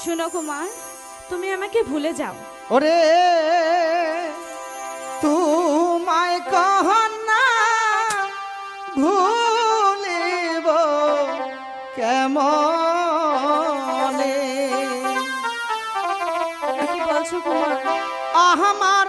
শুনো কুমার, তুমি আমাকে ভুলে যাও। ওরে তোমায় কহন না ভুলিব কেমনে। কি বলছো কুমার? আমার